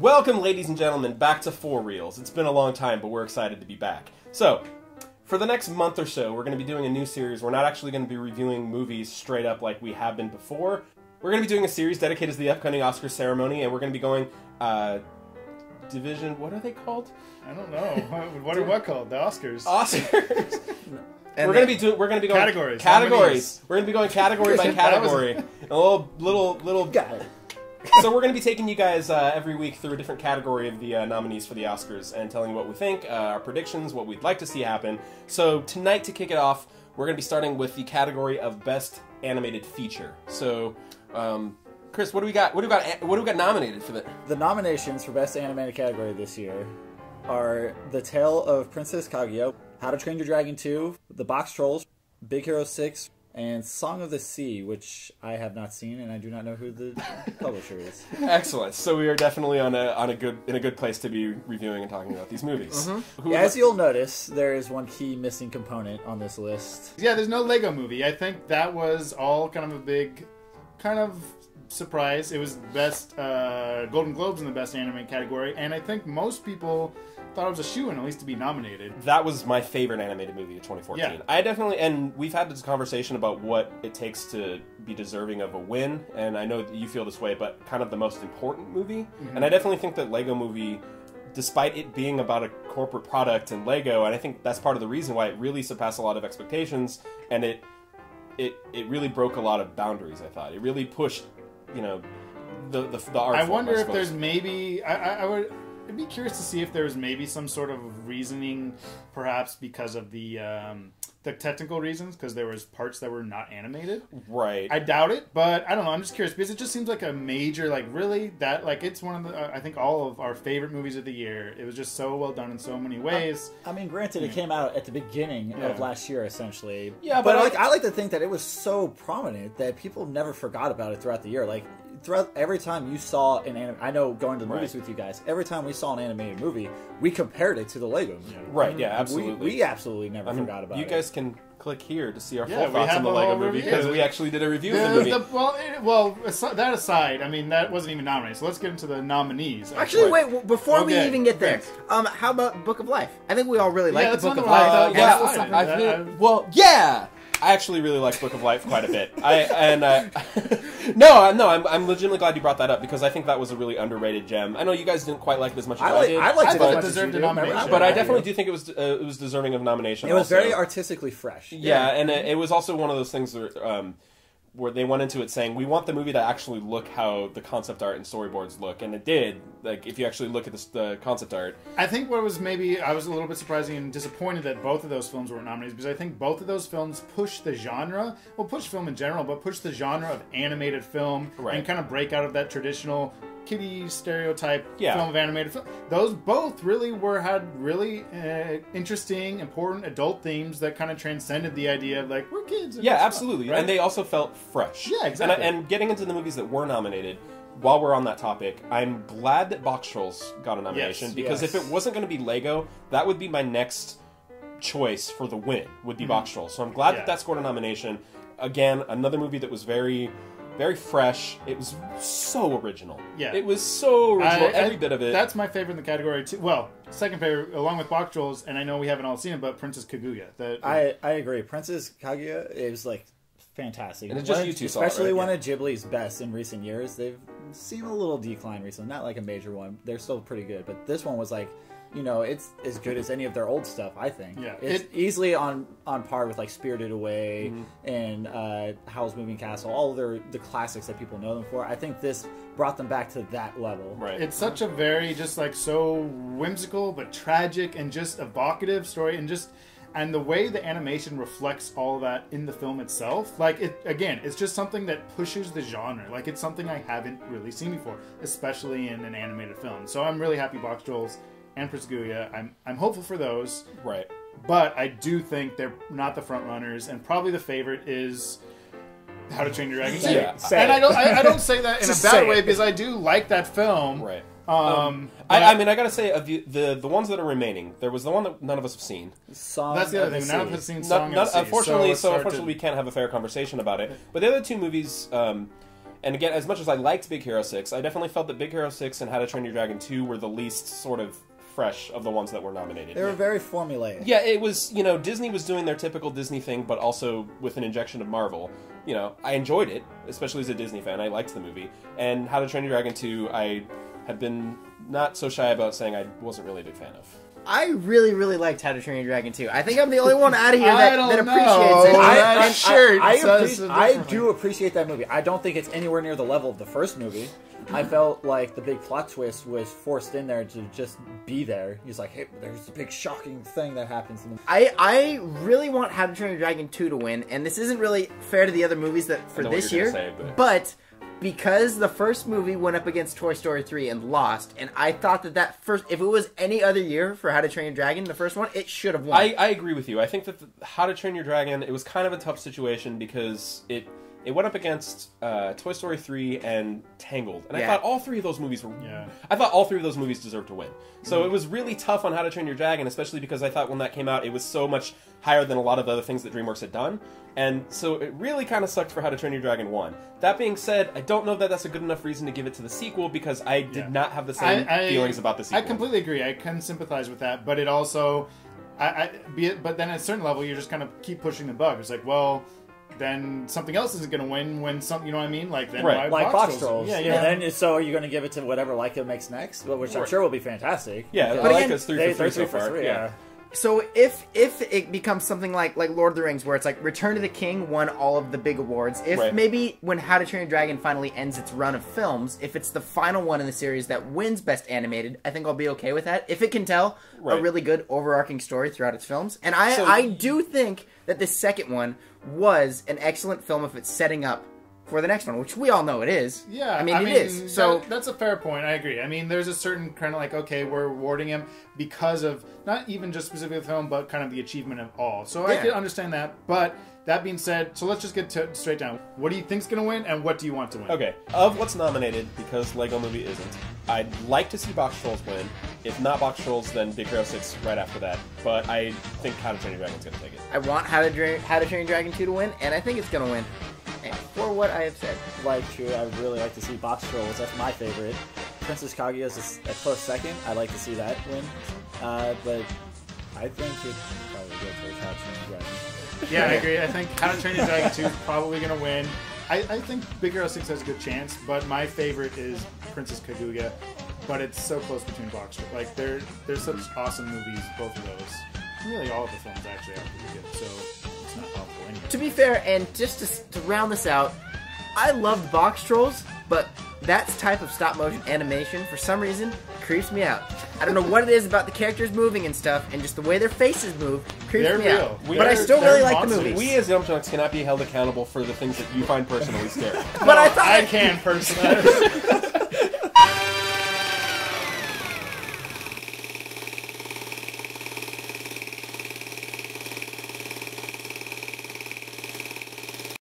Welcome, ladies and gentlemen, back to 4 Reels. It's been a long time, but we're excited to be back. So, for the next month or so, we're going to be doing a new series. We're not actually going to be reviewing movies straight up like we have been before. We're going to be doing a series dedicated to the upcoming Oscar ceremony, and we're going to be going, division, what are they called? I don't know. What called? The Oscars. Oscars. We're going to be going categories. We're going to be going category by category. A little guy. So we're going to be taking you guys every week through a different category of the nominees for the Oscars and telling you what we think, our predictions, what we'd like to see happen. So tonight, to kick it off, we're going to be starting with the category of Best Animated Feature. So, Chris, what do we got? What do we got nominated for that? The nominations for Best Animated category this year are The Tale of Princess Kaguya, How to Train Your Dragon 2, The Box Trolls, Big Hero 6, and Song of the Sea, which I have not seen, and I do not know who the publisher is. Excellent. So we are definitely in a good place to be reviewing and talking about these movies. Mm-hmm. As you'll notice, there is one key missing component on this list. Yeah, there's no Lego Movie. I think that was all kind of a big, surprise. It was best Golden Globes in the Best Anime category, and I think most people thought it was a shoo-in at least to be nominated. That was my favorite animated movie of 2014. Yeah. I definitely, and we've had this conversation about what it takes to be deserving of a win, and I know that you feel this way, but kind of the most important movie. Mm-hmm. And I definitely think that Lego Movie, despite it being about a corporate product and Lego, and I think that's part of the reason why it really surpassed a lot of expectations, and it really broke a lot of boundaries, I thought. It really pushed, the art form, I wonder if there's maybe... I'd be curious to see if there's maybe some sort of reasoning, perhaps because of the technical reasons, because there was parts that were not animated. Right. I doubt it, but I don't know. I'm just curious because it just seems like a major, it's one of the, I think all of our favorite movies of the year. It was just so well done in so many ways. I mean, granted, it came out at the beginning of last year, essentially. Yeah, but I like to think that it was so prominent that people never forgot about it throughout the year. Like, throughout every time you saw an anime, I know going to the movies with you guys, every time we saw an animated movie, we compared it to the Lego movie. Right, yeah, absolutely. We absolutely never forgot about it. You guys can click here to see our full thoughts on the Lego movie, because we actually did a review of the movie. That aside, I mean, that wasn't even nominated, so let's get into the nominees. Actually, wait, before we even get there, how about Book of Life? I think we all really like the Book of Life. I actually really like Book of Life quite a bit. I'm legitimately glad you brought that up, because I think that was a really underrated gem. I know you guys didn't quite like it as much as I did. I liked it as much as you did. But I definitely do think it was deserving of nomination. It was very artistically fresh. Yeah, and it was also one of those things where they went into it saying, we want the movie to actually look how the concept art and storyboards look, and it did. Like, if you actually look at the concept art. I think what was maybe, I was a little bit surprising and disappointed that both of those films were nominated, because I think both of those films push the genre, push film in general, but push the genre of animated film, and kind of break out of that traditional kiddie stereotype film of animated film. Those both really had really interesting, important adult themes that kind of transcended the idea of, like, we're kids. Yeah, absolutely. Right? And they also felt fresh. Yeah, exactly. And getting into the movies that were nominated, while we're on that topic, I'm glad that Box Trolls got a nomination, because if it wasn't going to be Lego, that would be my next choice for the win, would be Box Trolls. So I'm glad that scored a nomination. Again, another movie that was very... very fresh. It was so original. Yeah. It was so original, every bit of it. That's my favorite in the category, too. Well, second favorite, along with Box Trolls, and I know we haven't all seen it, but Princess Kaguya. I agree. Princess Kaguya is, fantastic. And it's just you two saw it, especially one of Ghibli's best in recent years. They've seen a little decline recently. Not like a major one. They're still pretty good, but this one was it's as good as any of their old stuff, I think. Yeah. It's easily on par with, Spirited Away and Howl's Moving Castle, all of the classics that people know them for. I think this brought them back to that level. Right. It's such a very, so whimsical but tragic and just evocative story, and the way the animation reflects all of that in the film itself, it's just something that pushes the genre. It's something I haven't really seen before, especially in an animated film. So I'm really happy Box Trolls and Princess Kaguya. I'm hopeful for those. Right. But I do think they're not the front runners, and probably the favorite is How to Train Your Dragon 2. And I don't say that in a bad way, because I do like that film. Right. I gotta say, of the ones that are remaining, there was the one that none of us have seen. That's the other thing. None of us have seen Song of the Sea. Unfortunately, we can't have a fair conversation about it. But the other two movies, And again, as much as I liked Big Hero 6, I definitely felt that Big Hero 6 and How to Train Your Dragon 2 were the least sort of fresh of the ones that were nominated. They were very formulaic. Yeah, it was, Disney was doing their typical Disney thing, but also with an injection of Marvel. I enjoyed it, especially as a Disney fan. I liked the movie. And How to Train Your Dragon 2, I have been not so shy about saying I wasn't really a big fan of. I really, really liked How to Train Your Dragon 2. I think I'm the only one out of here that appreciates it. I do appreciate that movie. I don't think it's anywhere near the level of the first movie. I felt like the big plot twist was forced in there to just be there. He's like, hey, there's a big shocking thing that happens. I really want How to Train Your Dragon 2 to win, and this isn't really fair to the other movies that for this year, but because the first movie went up against Toy Story 3 and lost, and I thought that first, if it was any other year for How to Train Your Dragon, the first one, it should have won. I agree with you. I think that How to Train Your Dragon, it was kind of a tough situation because it went up against Toy Story 3 and Tangled, and I thought all three of those movies were. Yeah. I thought all three of those movies deserved to win. So it was really tough on How to Train Your Dragon, especially because I thought when that came out, it was so much higher than a lot of the other things that DreamWorks had done, and so it really kind of sucked for How to Train Your Dragon 1. That being said, I don't know if that's a good enough reason to give it to the sequel because I did not have the same feelings about the sequel. I completely agree. I can sympathize with that, but it also, but then at a certain level, you just kind of keep pushing the bug. It's like, well, then something else isn't going to win when you know what I mean? Like, then right. Like Box Trolls. Yeah. And then, so are you going to give it to whatever Leica makes next? Which I'm sure will be fantastic. Yeah, but Leica's 3 for 3 so far. Yeah. So if it becomes something like Lord of the Rings, where it's like Return of the King won all of the big awards, if maybe when How to Train Your Dragon finally ends its run of films, if it's the final one in the series that wins Best Animated, I think I'll be okay with that. If it can tell a really good overarching story throughout its films. And I do think that the second one was an excellent film if it's setting up for the next one, which we all know it is. Yeah, I mean it is. So that's a fair point. I agree. I mean, there's a certain kind of like, okay, we're rewarding him because of not even just specifically the film, but kind of the achievement of all. So I can understand that. But that being said, so let's just get straight down. What do you think's going to win, and what do you want to win? Okay, of what's nominated, because Lego Movie isn't, I'd like to see Box Trolls win. If not Box Trolls, then Big Hero 6 right after that. But I think How to Train Your Dragon's going to take it. I want How to Train Your Dragon 2 to win, and I think it's going to win. For what I have said. I would really like to see Box Trolls. That's my favorite. Princess Kaguya is a close second. I'd like to see that win. But I think it probably go towards How to Train Your Dragon. Yeah, I agree. I think How to Train Your Dragon 2 is probably going to win. I think Big Hero 6 has a good chance, but my favorite is Princess Kaguya. But it's so close between Box Trolls. Like, they're such awesome movies, both of those. Really, all of the films actually are pretty good, so it's not awful anyway. To be fair, and just to round this out, I loved Box Trolls, but that type of stop-motion animation, for some reason, creeps me out. I don't know what it is about the characters moving and stuff, and just the way their faces move creeps me out. But I still really like the movies. We as Yum Chunks cannot be held accountable for the things that you find personally scary. But I can personally.